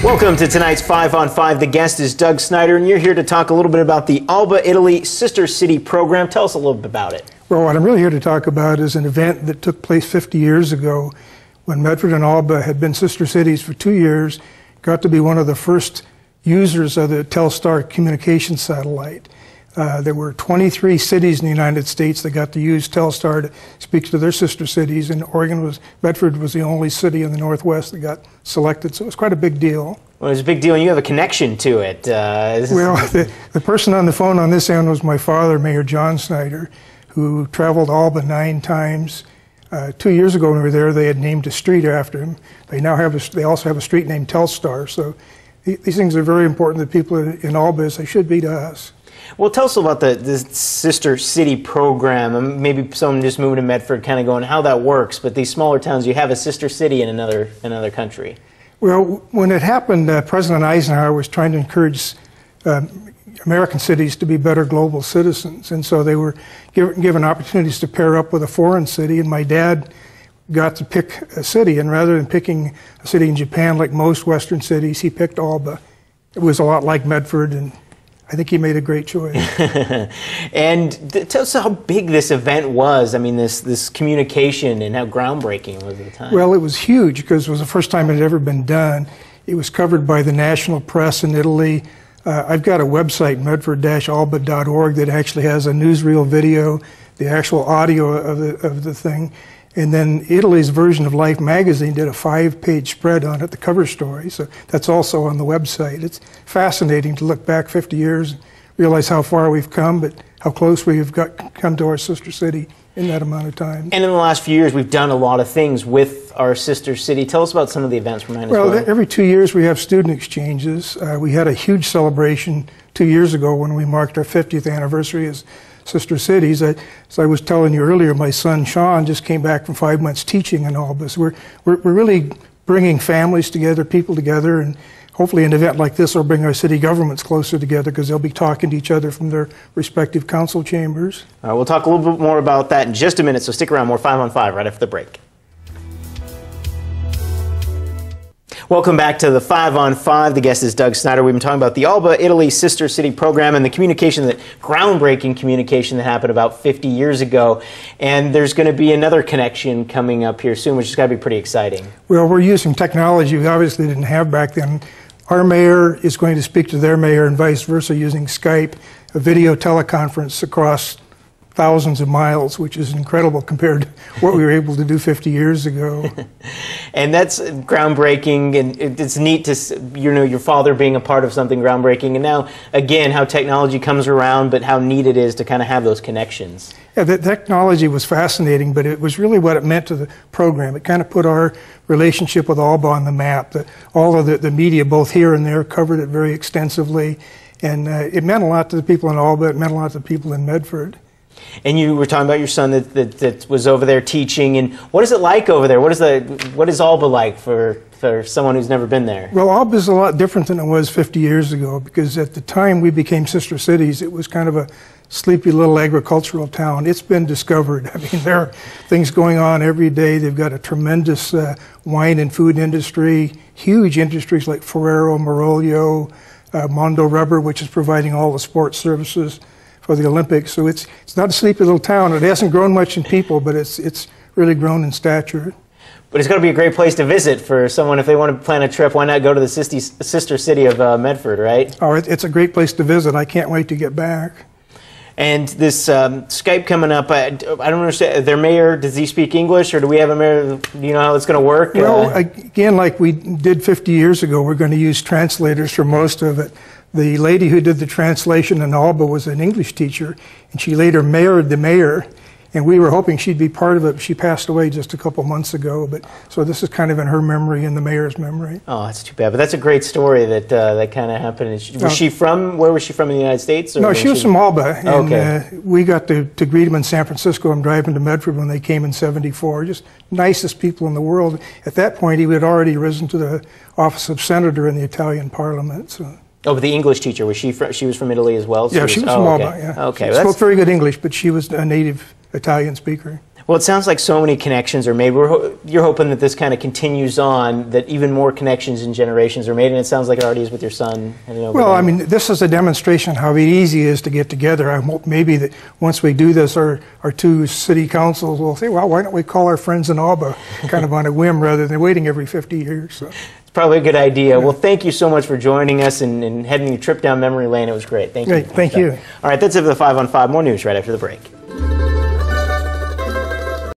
Welcome to tonight's 5 on 5. The guest is Doug Snider, and you're here to talk a little bit about the Alba, Italy Sister City program. Tell us a little bit about it. Well, what I'm really here to talk about is an event that took place 50 years ago when Medford and Alba had been sister cities for 2 years, got to be one of the first users of the Telstar communication satellite. There were 23 cities in the United States that got to use Telstar to speak to their sister cities, and Medford was the only city in the Northwest that got selected, so it was quite a big deal. Well, it was a big deal, and you have a connection to it. Well, the person on the phone on this end was my father, Mayor John Snider, who traveled Alba 9 times. 2 years ago when we were there, they had named a street after him. They also have a street named Telstar, so these things are very important to people in Alba, as they should be to us. Well, tell us about the Sister City program. Maybe someone just moving to Medford kind of going how that works, but these smaller towns, you have a sister city in another country. Well, when it happened, President Eisenhower was trying to encourage American cities to be better global citizens, and so they were given opportunities to pair up with a foreign city, and my dad got to pick a city, and rather than picking a city in Japan like most Western cities, he picked Alba. It was a lot like Medford, and I think he made a great choice. And tell us how big this event was. I mean, this communication and how groundbreaking it was at the time. Well, it was huge because it was the first time it had ever been done. It was covered by the national press in Italy. I've got a website, medford-alba.org, that actually has a newsreel video, the actual audio of the thing. And then Italy's version of Life magazine did a 5-page spread on it, the cover story. So that's also on the website. It's fascinating to look back 50 years and realize how far we've come, but how close we've come to our sister city in that amount of time. And in the last few years, we've done a lot of things with our sister city. Tell us about some of the events from mine as well. Well, every 2 years we have student exchanges. We had a huge celebration 2 years ago when we marked our 50th anniversary as sister cities. As I was telling you earlier, my son Sean just came back from 5 months teaching in Alba. So we're really bringing families together, people together, and hopefully an event like this will bring our city governments closer together because they'll be talking to each other from their respective council chambers. All right, we'll talk a little bit more about that in just a minute, so stick around. More 5 on 5 right after the break. Welcome back to the 5 on 5. The guest is Doug Snider. We've been talking about the Alba, Italy Sister City program and the groundbreaking communication that happened about 50 years ago. And there's going to be another connection coming up here soon, which is going to be pretty exciting. Well, we're using technology we obviously didn't have back then. Our mayor is going to speak to their mayor and vice versa using Skype, a video teleconference across thousands of miles, which is incredible compared to what we were able to do 50 years ago. And that's groundbreaking, and it's neat to, your father being a part of something groundbreaking, and now, again, how technology comes around, but how neat it is to kind of have those connections. Yeah, the technology was fascinating, but it was really what it meant to the program. It kind of put our relationship with Alba on the map. All of the media, both here and there, covered it very extensively, and it meant a lot to the people in Alba. It meant a lot to the people in Medford. And you were talking about your son that was over there teaching, and what is it like over there? What is Alba like for someone who's never been there? Well, Alba is a lot different than it was 50 years ago, because at the time we became sister cities, it was kind of a sleepy little agricultural town. It's been discovered. I mean, there are things going on every day. They've got a tremendous wine and food industry, huge industries like Ferrero, Meroglio, Mondo Rubber, which is providing all the sports services for the Olympics. So it's not a sleepy little town. It hasn't grown much in people, but it's really grown in stature. But it's going to be a great place to visit for someone if they want to plan a trip. Why not go to the sister city of Medford, right? Oh, it's a great place to visit. I can't wait to get back. And this Skype coming up, I don't understand. Their mayor, does he speak English, or do we have a mayor? Do you know how it's going to work? Well, again, like we did 50 years ago, we're going to use translators for most of it. The lady who did the translation in Alba was an English teacher, and she later mayored the mayor, and we were hoping she'd be part of it. She passed away just a couple months ago, so this is kind of in her memory and the mayor's memory. Oh, that's too bad. But that's a great story that kind of happened. Where was she from in the United States? Or no, she was from Alba, and okay. We got to greet them in San Francisco and drive them to Medford when they came in '74. Just nicest people in the world. At that point, he had already risen to the office of senator in the Italian parliament. So. Oh, but the English teacher, was she was from Italy as well? So yeah, she was from Alba, yeah. Okay. She spoke very good English, but she was a native Italian speaker. Well, it sounds like so many connections are made. You're hoping that this kind of continues on, that even more connections and generations are made, and it sounds like it already is with your son. Well, I mean, this is a demonstration how easy it is to get together. I hope maybe that once we do this, our two city councils will say, well, why don't we call our friends in Alba kind of on a whim rather than waiting every 50 years. So. It's probably a good idea. Well, thank you so much for joining us and heading your trip down memory lane. It was great. Thank you. Great. Thank you. All right, that's it for the 5 on 5. More news right after the break.